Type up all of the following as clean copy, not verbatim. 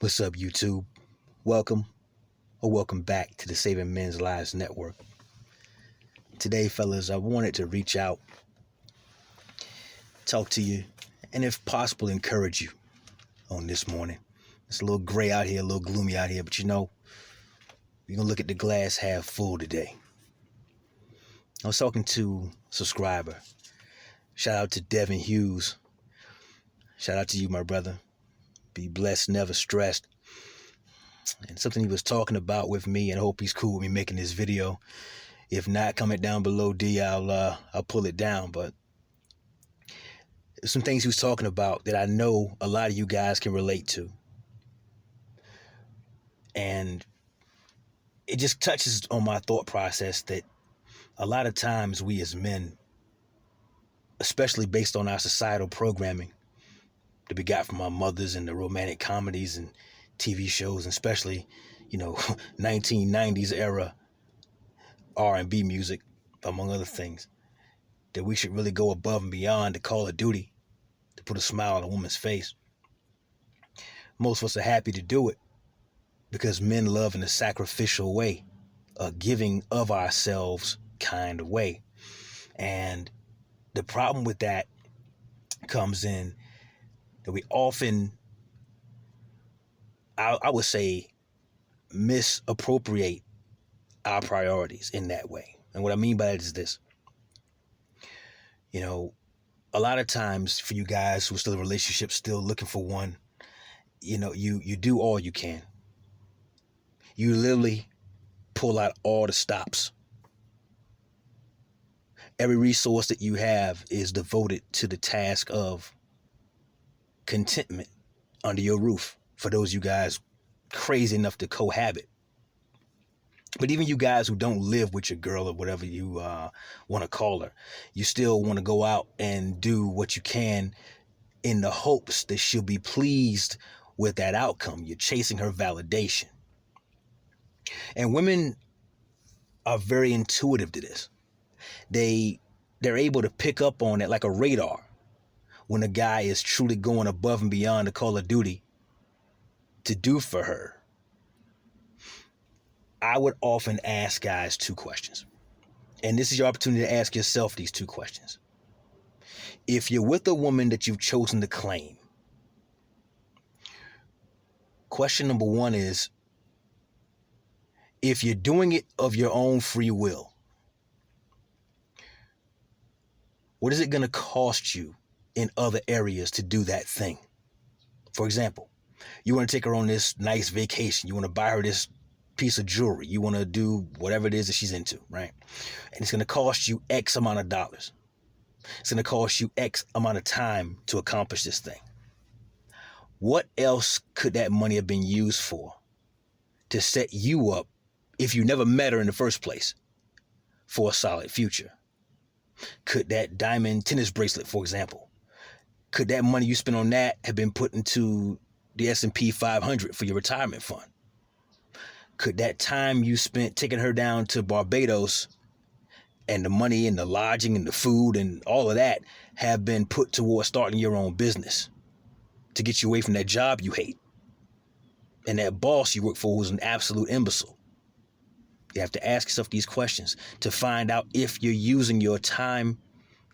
What's up, YouTube? Welcome or welcome back to the Saving Men's Lives Network. Today, fellas, I wanted to reach out, talk to you, and if possible, encourage you on this morning. It's a little gray out here, a little gloomy out here, but we're going to look at the glass half full today. I was talking to a subscriber. Shout out to Devin Hughes. Shout out to you, my brother. Be blessed, never stressed. And something he was talking about with me, and I hope he's cool with me making this video. If not, comment down below, D. I'll pull it down. But some things he was talking about that I know a lot of you guys can relate to. And it just touches on my thought process that a lot of times we as men, especially based on our societal programming that we got from our mothers and the romantic comedies and TV shows, and especially, 1990s era R&B music, among other things, that we should really go above and beyond the call of duty to put a smile on a woman's face. Most of us are happy to do it because men love in a sacrificial way, a giving of ourselves kind of way. And the problem with that comes in that we often, I would say, misappropriate our priorities in that way. And what I mean by that is this. A lot of times for you guys who are still in relationships, still looking for one, you do all you can. You literally pull out all the stops. Every resource that you have is devoted to the task of contentment under your roof for those you guys crazy enough to cohabit. But even you guys who don't live with your girl or whatever you want to call her, you still want to go out and do what you can in the hopes that she'll be pleased with that outcome. You're chasing her validation. And women are very intuitive to this. They're able to pick up on it like a radar when a guy is truly going above and beyond the call of duty to do for her. I would often ask guys two questions. And this is your opportunity to ask yourself these two questions. If you're with a woman that you've chosen to claim, question number one is, if you're doing it of your own free will, what is it going to cost you in other areas to do that thing? For example, you want to take her on this nice vacation. You want to buy her this piece of jewelry. You want to do whatever it is that she's into, right? And it's going to cost you X amount of dollars. It's going to cost you X amount of time to accomplish this thing. What else could that money have been used for to set you up, if you never met her in the first place, for a solid future? Could that diamond tennis bracelet, for example, could that money you spent on that have been put into the S&P 500 for your retirement fund? Could that time you spent taking her down to Barbados and the money and the lodging and the food and all of that have been put towards starting your own business to get you away from that job you hate and that boss you work for who's an absolute imbecile? You have to ask yourself these questions to find out if you're using your time,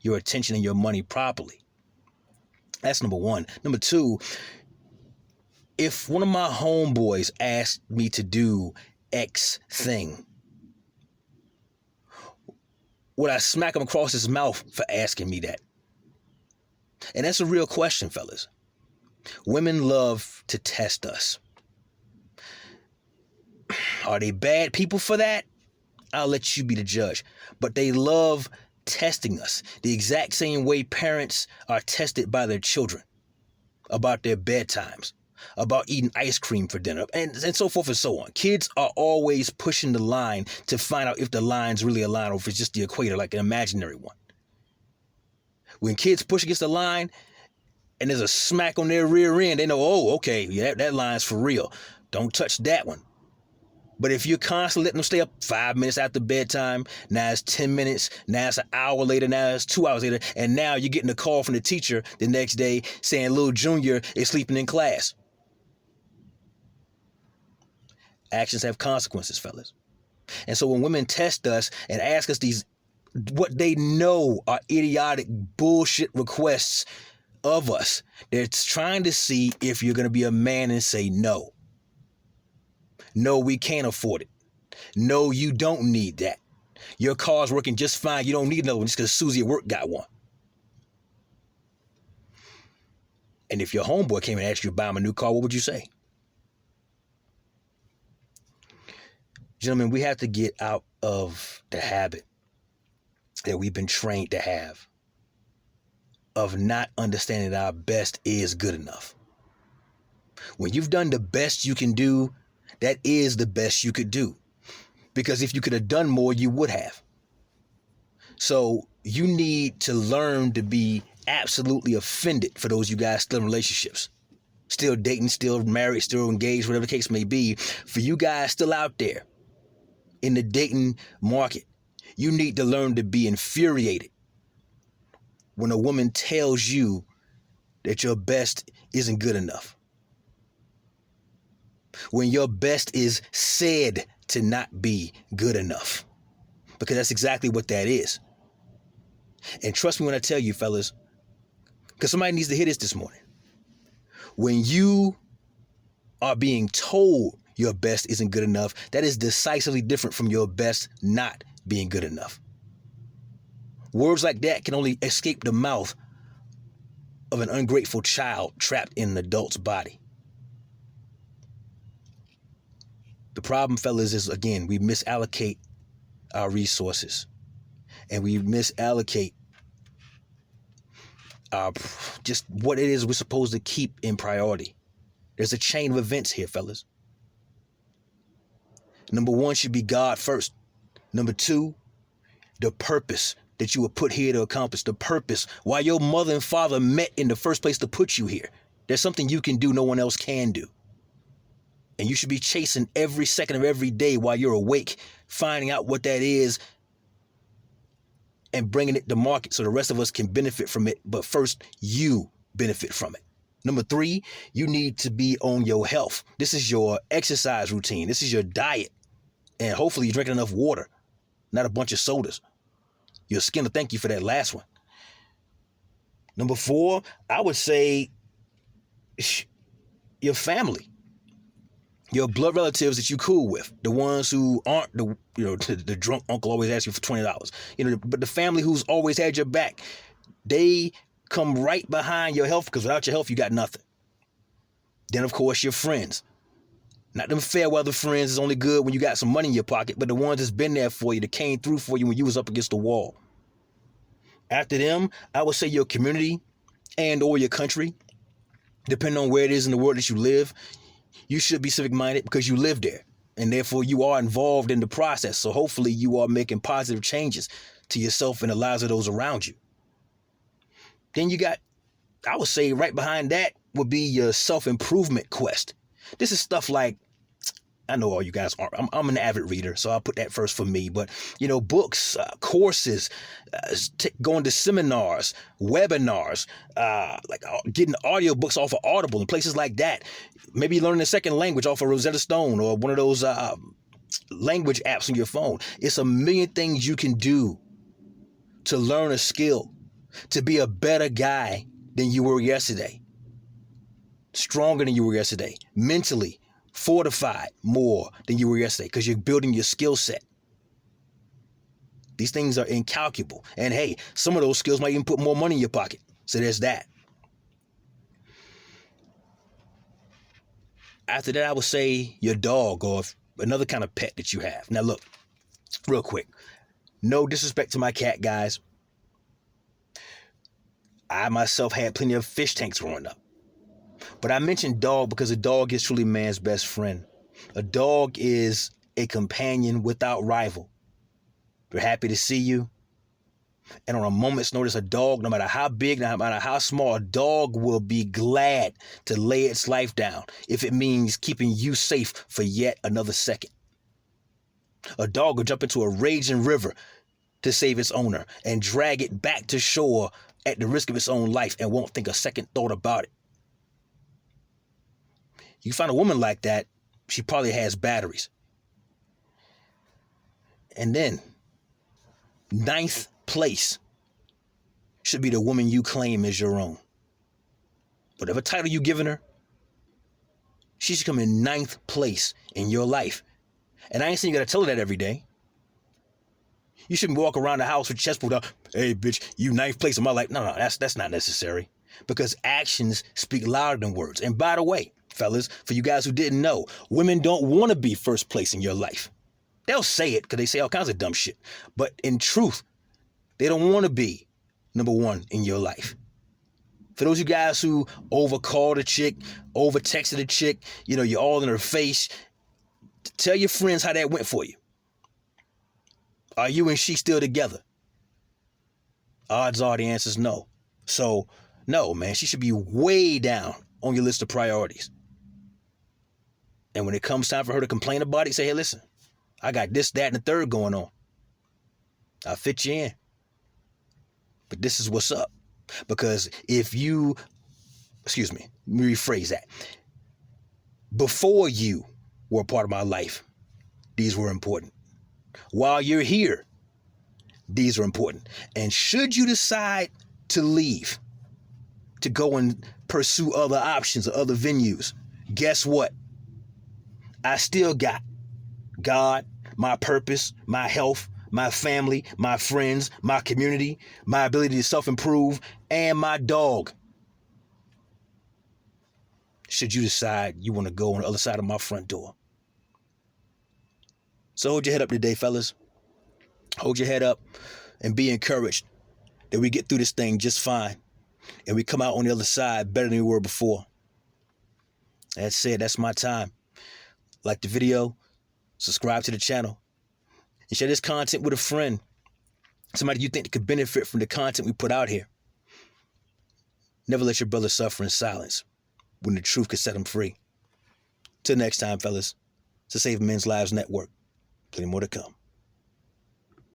your attention, and your money properly. That's number one. Number two, if one of my homeboys asked me to do X thing, would I smack him across his mouth for asking me that? And that's a real question, fellas. Women love to test us. Are they bad people for that? I'll let you be the judge. But they love testing us the exact same way parents are tested by their children about their bedtimes, about eating ice cream for dinner, and so forth and so on. Kids are always pushing the line to find out if the line's really a line or if it's just the equator, like an imaginary one. When kids push against the line and there's a smack on their rear end, they know, oh, okay, yeah, that line's for real. Don't touch that one. But if you're constantly letting them stay up 5 minutes after bedtime, now it's 10 minutes, now it's an hour later, now it's 2 hours later, and now you're getting a call from the teacher the next day saying little Junior is sleeping in class. Actions have consequences, fellas. And so when women test us and ask us these, what they know are idiotic bullshit requests of us, they're trying to see if you're going to be a man and say no. No, we can't afford it. No, you don't need that. Your car's working just fine. You don't need another one just because Susie at work got one. And if your homeboy came and asked you to buy him a new car, what would you say? Gentlemen, we have to get out of the habit that we've been trained to have of not understanding that our best is good enough. When you've done the best you can do, that is the best you could do. Because if you could have done more, you would have. So you need to learn to be absolutely offended for those you guys still in relationships, still dating, still married, still engaged, whatever the case may be. For you guys still out there in the dating market, you need to learn to be infuriated when a woman tells you that your best isn't good enough. When your best is said to not be good enough. Because that's exactly what that is. And trust me when I tell you, fellas, because somebody needs to hear this morning. When you are being told your best isn't good enough, that is decisively different from your best not being good enough. Words like that can only escape the mouth of an ungrateful child trapped in an adult's body. The problem, fellas, is, again, we misallocate our resources and we misallocate just what it is we're supposed to keep in priority. There's a chain of events here, fellas. Number one should be God first. Number two, the purpose that you were put here to accomplish, the purpose why your mother and father met in the first place to put you here. There's something you can do no one else can do. And you should be chasing every second of every day while you're awake, finding out what that is and bringing it to market so the rest of us can benefit from it. But first, you benefit from it. Number three, you need to be on your health. This is your exercise routine. This is your diet. And hopefully you're drinking enough water, not a bunch of sodas. Your skin will thank you for that last one. Number four, I would say your family. Your blood relatives that you cool with, the ones who aren't the drunk uncle always asks you for $20. But the family who's always had your back, they come right behind your health, because without your health, you got nothing. Then, of course, your friends. Not them fair weather friends is only good when you got some money in your pocket, but the ones that's been there for you, that came through for you when you was up against the wall. After them, I would say your community and or your country, depending on where it is in the world that you live. You should be civic-minded because you live there, and therefore you are involved in the process. So hopefully you are making positive changes to yourself and the lives of those around you. Then you got, I would say right behind that would be your self-improvement quest. This is stuff like, I know all you guys aren't. I'm an avid reader, so I'll put that first for me. But, books, courses, going to seminars, webinars, getting audiobooks off of Audible and places like that. Maybe learning a second language off of Rosetta Stone or one of those language apps on your phone. It's a million things you can do to learn a skill, to be a better guy than you were yesterday, stronger than you were yesterday, mentally fortified more than you were yesterday, because you're building your skill set. These things are incalculable. And hey, some of those skills might even put more money in your pocket. So there's that. After that, I would say your dog or another kind of pet that you have. Now look, real quick, no disrespect to my cat, guys. I myself had plenty of fish tanks growing up. But I mentioned dog because a dog is truly man's best friend. A dog is a companion without rival. They're happy to see you. And on a moment's notice, a dog, no matter how big, no matter how small, a dog will be glad to lay its life down if it means keeping you safe for yet another second. A dog will jump into a raging river to save its owner and drag it back to shore at the risk of its own life and won't think a second thought about it. You find a woman like that, She probably has batteries. And then, ninth place should be the woman you claim as your own. Whatever title you giving her, she should come in ninth place in your life. And I ain't saying you gotta tell her that every day. You shouldn't walk around the house with your chest pulled out. Hey, bitch, you ninth place in my life. No, that's not necessary. Because actions speak louder than words. And by the way, fellas, for you guys who didn't know, women don't want to be first place in your life. They'll say it because they say all kinds of dumb shit. But in truth, they don't want to be number one in your life. For those of you guys who overcalled a chick, over texted a chick, you're all in her face, tell your friends how that went for you. Are you and she still together? Odds are the answer's no. So, no, man, she should be way down on your list of priorities. And when it comes time for her to complain about it, say, hey, listen, I got this, that, and the third going on. I'll fit you in. But this is what's up. Because let me rephrase that. Before you were a part of my life, these were important. While you're here, these are important. And should you decide to leave, to go and pursue other options or other venues, guess what? I still got God, my purpose, my health, my family, my friends, my community, my ability to self-improve, and my dog. Should you decide you want to go on the other side of my front door. So hold your head up today, fellas. Hold your head up and be encouraged that we get through this thing just fine. And we come out on the other side better than we were before. That said, that's my time. Like the video, subscribe to the channel, and share this content with a friend. Somebody you think that could benefit from the content we put out here. Never let your brother suffer in silence when the truth could set him free. Till next time, fellas. It's the Saving Men's Lives Network. Plenty more to come.